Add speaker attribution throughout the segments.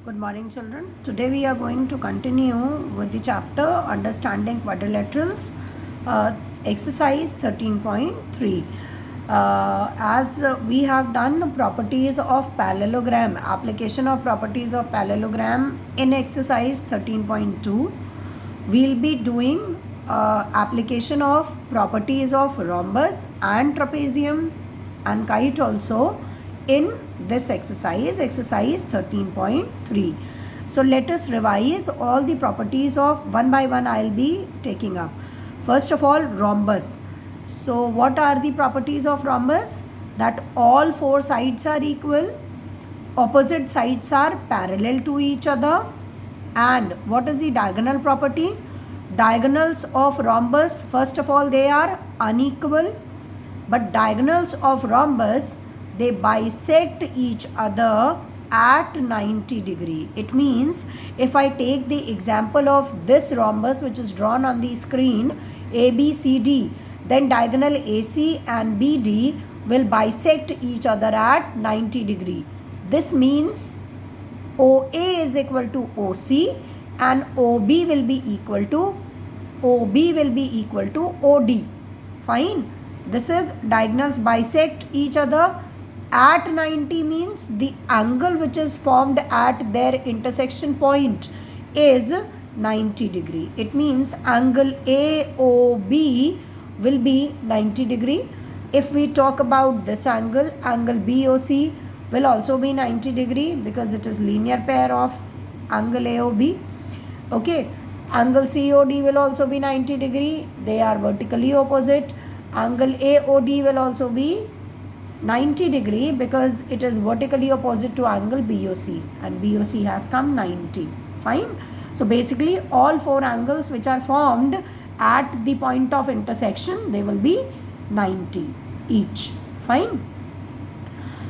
Speaker 1: Good morning, children. Today we are going to continue with the chapter Understanding Quadrilaterals, exercise 13.3. As we have done properties of parallelogram, application of properties of parallelogram in exercise 13.2, we'll be doing application of properties of rhombus and trapezium and kite also in this exercise 13.3. So let us revise all the properties of one by one. I'll be taking up. First of all, rhombus. So what are the properties of rhombus? That all four sides are equal, opposite sides are parallel to each other, and what is the diagonal property? Diagonals of rhombus, first of all, they are unequal, but diagonals of rhombus, they bisect each other at 90 degree. It means if I take the example of this rhombus which is drawn on the screen, ABCD, then diagonal AC and BD will bisect each other at 90 degree. This means OA is equal to OC and OB will be equal to OD. Fine. This is diagonals bisect each other at 90 means the angle which is formed at their intersection point is 90 degree. It means angle AOB will be 90 degree. If we talk about this angle BOC will also be 90 degree because it is linear pair of angle AOB. Okay, angle COD will also be 90 degree. They are vertically opposite. Angle AOD will also be 90 degree because it is vertically opposite to angle BOC and BOC has come 90. Fine. So basically all four angles which are formed at the point of intersection, they will be 90 each. Fine.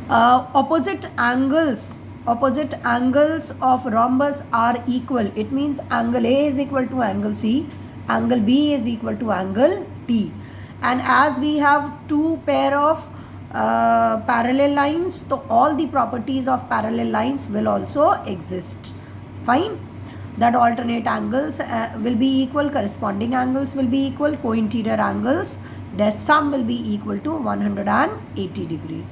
Speaker 1: Opposite angles of rhombus are equal. It means angle A is equal to angle C, angle B is equal to angle D. And as we have two pair of parallel lines, so all the properties of parallel lines will also exist. Fine. That alternate angles will be equal, corresponding angles will be equal, co-interior angles, their sum will be equal to 180 degree.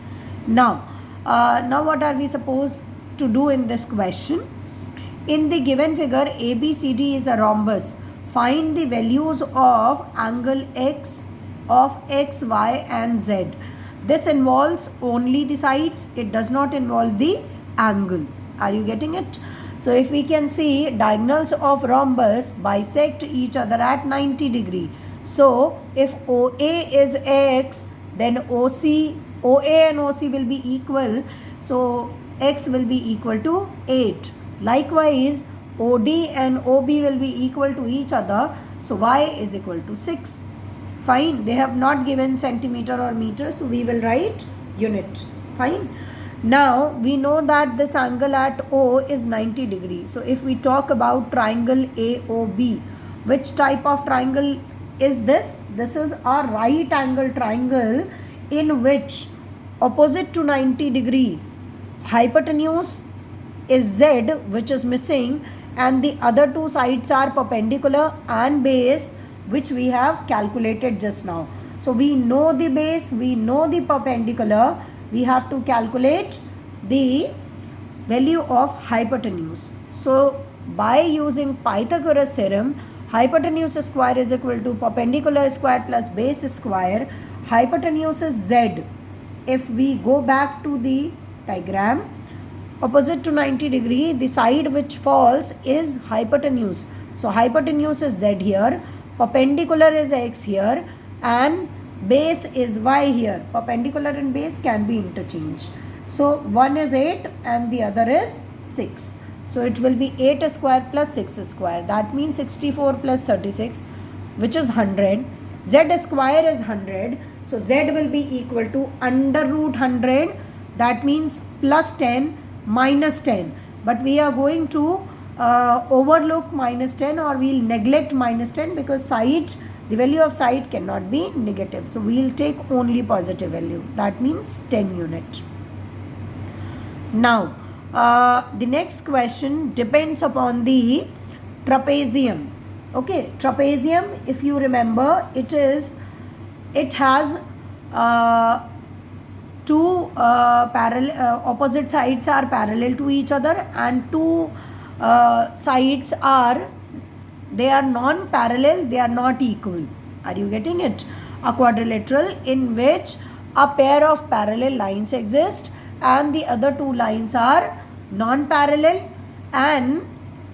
Speaker 1: Now what are we supposed to do in this question? In the given figure, ABCD is a rhombus. Find the values of angle X of X, Y and Z. This involves only the sides. It does not involve the angle. Are you getting it? So if we can see, diagonals of rhombus bisect each other at 90 degree. So if OA is X, then OA and OC will be equal. So X will be equal to 8. Likewise, OD and OB will be equal to each other. So Y is equal to 6. Fine. They have not given centimeter or meter, so we will write unit. Fine. Now we know that this angle at O is 90 degree. So if we talk about triangle AOB, which type of triangle is this? This is a right angle triangle in which opposite to 90 degree hypotenuse is Z, which is missing, and the other two sides are perpendicular and base, which we have calculated just now. So we know the base, we know the perpendicular, we have to calculate the value of hypotenuse. So by using Pythagoras theorem, hypotenuse square is equal to perpendicular square plus base square. Hypotenuse is Z. If we go back to the diagram, opposite to 90 degree, the side which falls is hypotenuse. So hypotenuse is Z here, perpendicular is X here, and base is Y here. Perpendicular and base can be interchanged. So one is 8 and the other is 6. So it will be 8 square plus 6 square. That means 64 plus 36, which is 100. Z square is 100. So Z will be equal to under root 100. That means plus 10 minus 10. But we are going to overlook minus 10, or we'll neglect minus 10 because side, the value of side cannot be negative. So we'll take only positive value. That means 10 unit. Now The next question depends upon the trapezium. Okay, trapezium, if you remember, it has two parallel opposite sides are parallel to each other, and two sides are non-parallel, they are not equal. Are you getting it? A quadrilateral in which a pair of parallel lines exist and the other two lines are non-parallel and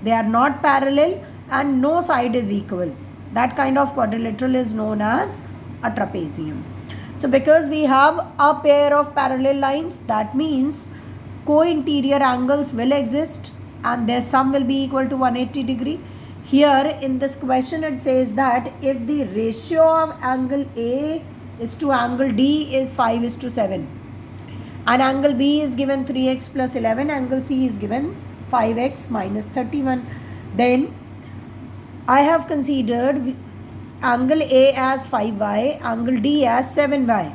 Speaker 1: they are not parallel and no side is equal. That kind of quadrilateral is known as a trapezium. So because we have a pair of parallel lines, that means co-interior angles will exist and their sum will be equal to 180 degree. Here in this question it says that if the ratio of angle A is to angle D is 5:7 and angle B is given 3x plus 11, angle C is given 5x minus 31, then I have considered angle A as 5y, angle D as 7y.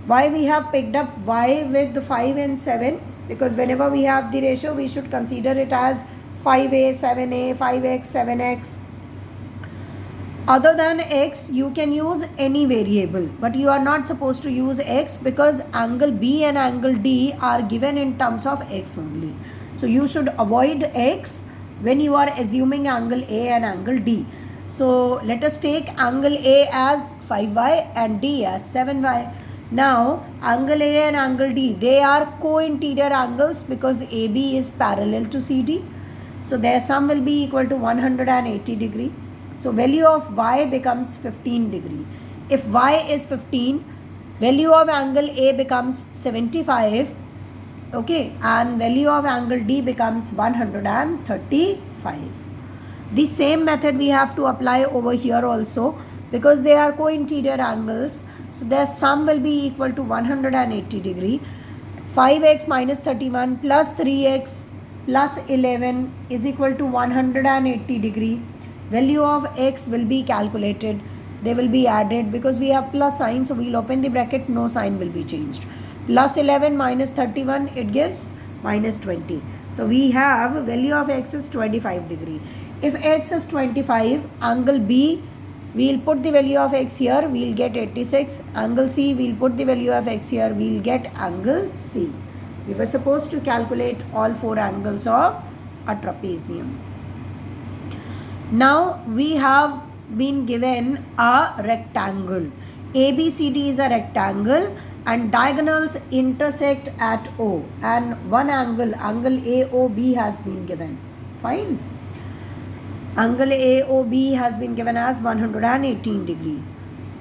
Speaker 1: Why we have picked up y with the 5 and 7? Because whenever we have the ratio, we should consider it as 5a, 7a, 5x, 7x. Other than x, you can use any variable, but you are not supposed to use x because angle B and angle D are given in terms of x only. So you should avoid x when you are assuming angle A and angle D. So let us take angle A as 5y and D as 7y. Now angle A and angle D, they are co-interior angles because AB is parallel to CD. So their sum will be equal to 180 degree. So value of y becomes 15 degree. If y is 15, value of angle A becomes 75. Okay, and value of angle D becomes 135. The same method we have to apply over here also because they are co-interior angles. So their sum will be equal to 180 degree. 5x minus 31 plus 3x plus 11 is equal to 180 degree. Value of x will be calculated. They will be added because we have plus sign. So we will open the bracket, no sign will be changed. Plus 11 minus 31, it gives minus 20. So we have value of x is 25 degree. If x is 25, angle B, we will put the value of x here, we will get 86. Angle C, we will put the value of x here, we will get angle C. We were supposed to calculate all four angles of a trapezium. Now we have been given a rectangle. ABCD is a rectangle and diagonals intersect at O, and one angle AOB has been given. Fine. Angle AOB has been given as 118 degree.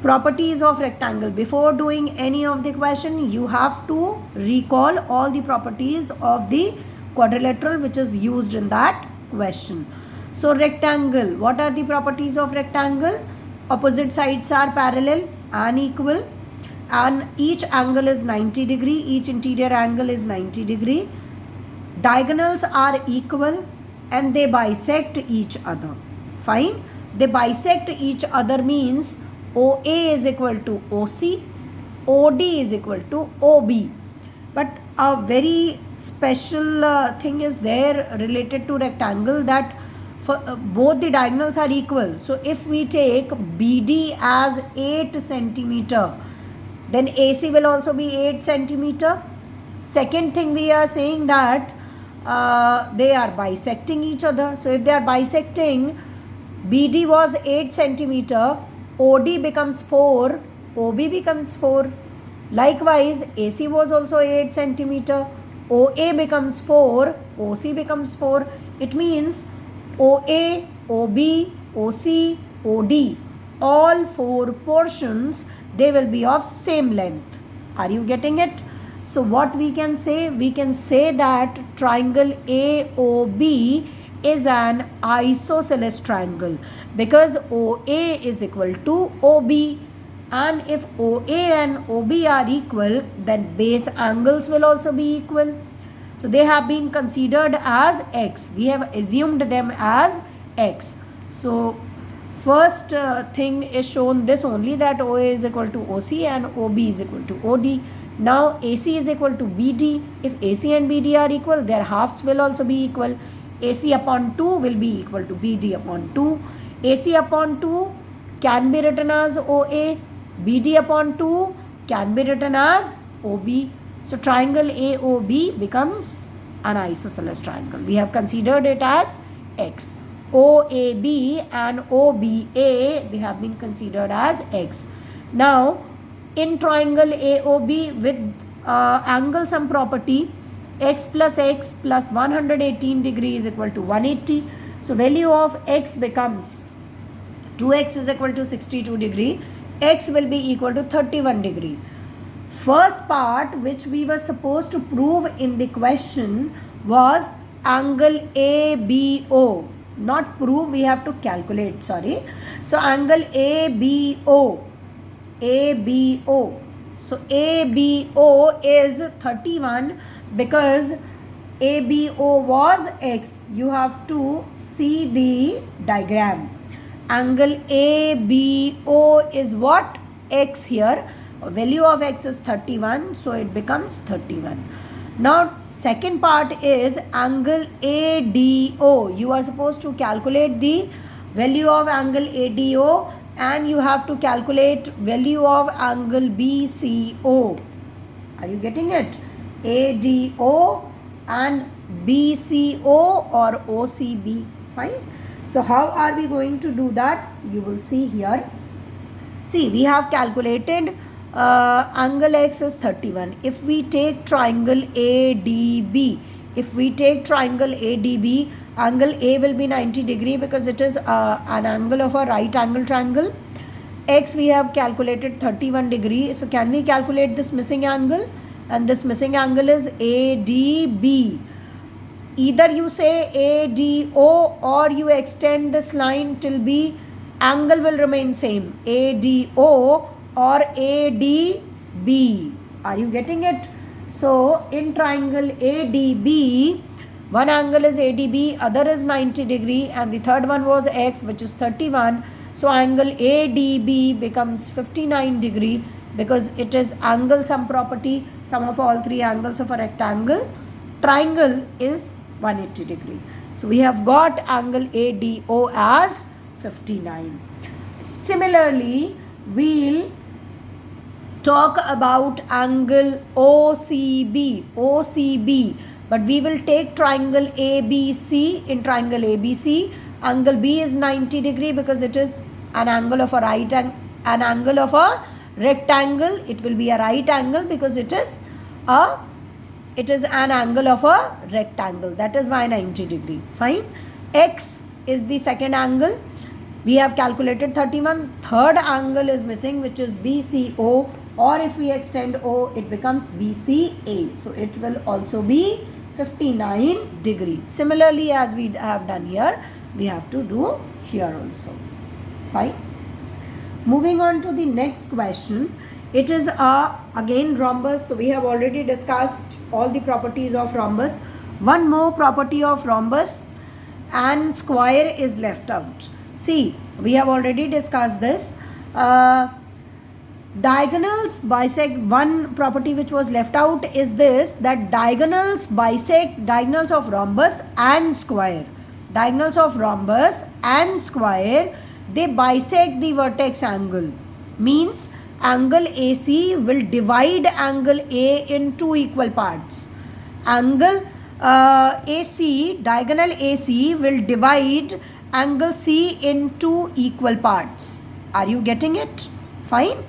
Speaker 1: Properties of rectangle. Before doing any of the question, you have to recall all the properties of the quadrilateral which is used in that question. So rectangle, what are the properties of rectangle? Opposite sides are parallel and equal, and each angle is 90 degree, each interior angle is 90 degree. Diagonals are equal and they bisect each other. Fine. They bisect each other means OA is equal to OC, OD is equal to OB. But a very special thing is there related to rectangle, that for both the diagonals are equal. So if we take BD as 8 centimeter, then AC will also be 8 centimeter. Second thing, we are saying that they are bisecting each other. So if they are bisecting, BD was 8 centimeter, OD becomes 4, OB becomes 4. Likewise, AC was also 8 centimeter, OA becomes 4, OC becomes 4. It means OA, OB, OC, OD, all four portions, they will be of same length. Are you getting it? So what we can say? We can say that triangle AOB is an isosceles triangle because OA is equal to OB, and if OA and OB are equal, then base angles will also be equal. So they have been considered as x. We have assumed them as x. So first thing is shown this only, that OA is equal to OC and OB is equal to OD. Now AC is equal to BD. If AC and BD are equal, their halves will also be equal. AC upon 2 will be equal to BD upon 2. AC upon 2 can be written as OA. BD upon 2 can be written as OB. So triangle AOB becomes an isosceles triangle. We have considered it as X. OAB and OBA, they have been considered as X. Now in triangle AOB with angle sum property, x plus 118 degree is equal to 180. So value of x becomes 2x is equal to 62 degree. X will be equal to 31 degree. First part which we were supposed to prove in the question was angle ABO. Not prove, we have to calculate, sorry. So angle ABO. So ABO is 31 because ABO was X. You have to see the diagram. Angle ABO is what? X here. Value of X is 31, so it becomes 31. Now second part is angle ADO. You are supposed to calculate the value of angle ADO and you have to calculate value of angle BCO. Are you getting it? ADO and BCO or OCB. Fine. So how are we going to do that? You will see here. See, we have calculated angle X is 31. If we take triangle ADB, angle A will be 90 degree because it is an angle of a right angle triangle. X we have calculated 31 degree. So can we calculate this missing angle? And this missing angle is ADB. Either you say ADO or you extend this line till B, angle will remain same. ADO or ADB. Are you getting it? So in triangle ADB, one angle is ADB, other is 90 degree and the third one was X which is 31. So angle ADB becomes 59 degree because it is angle sum property, sum of all three angles of a rectangle. Triangle is 180 degree. So we have got angle ADO as 59. Similarly, we'll talk about angle OCB, but we will take triangle ABC. In triangle ABC, angle B is 90 degree because it is an angle of a an angle of a rectangle. It will be a right angle because it is an angle of a rectangle. That is why 90 degree. Fine. X is the second angle. We have calculated 31. Third angle is missing, which is BCO, or if we extend O, it becomes BCA. So it will also be 59 degree. Similarly, as we have done here, we have to do here also. Fine. Moving on to the next question. It is again rhombus. So we have already discussed all the properties of rhombus. One more property of rhombus and square is left out. See, we have already discussed this. Diagonals bisect. One property which was left out is this, that diagonals bisect diagonals of rhombus and square. Diagonals of rhombus and square, they bisect the vertex angle. Means angle AC will divide angle A in two equal parts. Angle AC, diagonal AC will divide angle C in two equal parts. Are you getting it? Fine.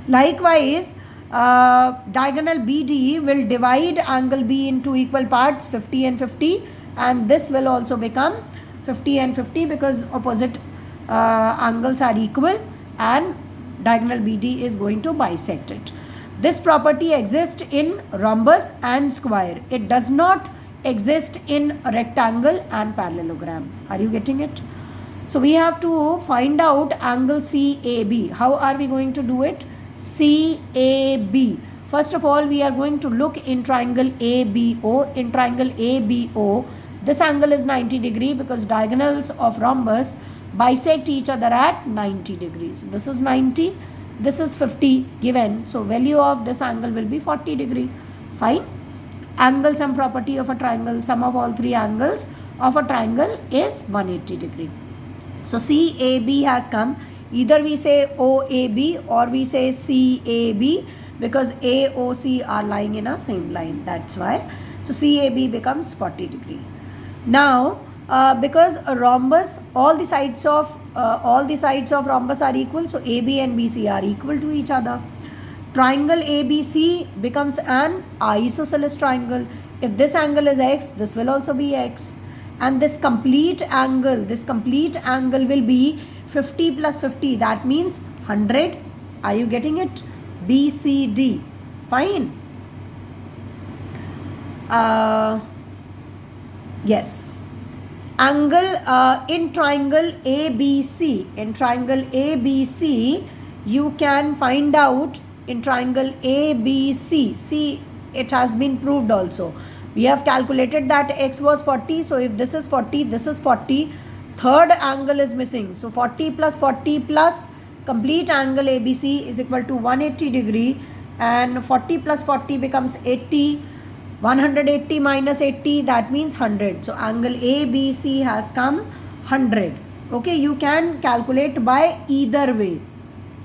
Speaker 1: Likewise, diagonal BD will divide angle B in two equal parts, 50 and 50, and this will also become 50 and 50 because opposite angles are equal and diagonal BD is going to bisect it. This property exists in rhombus and square. It does not exist in rectangle and parallelogram. Are you getting it? So we have to find out angle CAB. How are we going to do it? CAB. First of all, we are going to look in triangle ABO. In triangle ABO, this angle is 90 degree because diagonals of rhombus bisect each other at 90 degrees. So this is 90. this is 50 given, so value of this angle will be 40 degree. Fine. Angle sum property of a triangle, sum of all three angles of a triangle is 180 degree. So CAB has come. Either we say OAB or we say CAB, because AOC are lying in a same line, that's why. So CAB becomes 40 degree. Now because a rhombus, all the sides of rhombus are equal, so AB and BC are equal to each other. Triangle ABC becomes an isosceles triangle. If this angle is x, this will also be x, and this complete angle will be 50 plus 50, that means 100. Are you getting it? BCD. Fine. Yes. Angle in triangle ABC, you can find out in triangle ABC. See, it has been proved also. We have calculated that x was 40, so if this is 40, this is 40, third angle is missing, so 40 plus complete angle ABC is equal to 180 degree, and 40 plus 40 becomes 80. 180 minus 80, that means 100. So angle ABC has come 100. Okay, you can calculate by either way.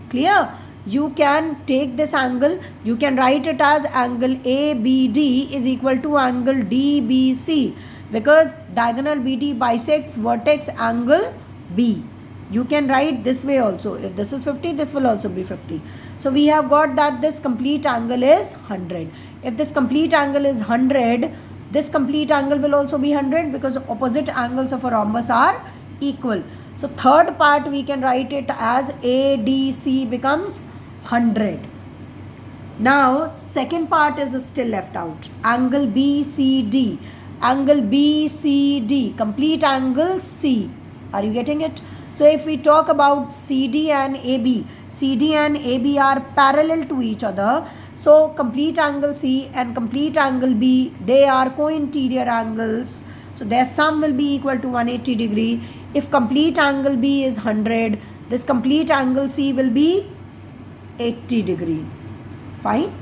Speaker 1: Clear? You can take this angle, you can write it as angle ABD is equal to angle DBC, because diagonal BD bisects vertex angle B. You can write this way also. If this is 50, this will also be 50. So we have got that this complete angle is 100. If this complete angle is 100, this complete angle will also be 100, because opposite angles of a rhombus are equal. So third part we can write it as ADC becomes 100. Now second part is still left out. Angle BCD. Angle BCD, complete angle C. Are you getting it? So if we talk about CD and AB are parallel to each other. So complete angle C and complete angle B, they are co-interior angles. So their sum will be equal to 180 degree. If complete angle B is 100, this complete angle C will be 80 degree. Fine.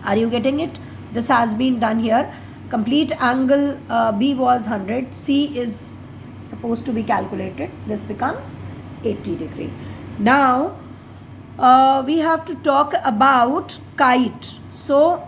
Speaker 1: Are you getting it? This has been done here. Complete angle B was 100. C is supposed to be calculated. This becomes 80 degree. Now we have to talk about kite. So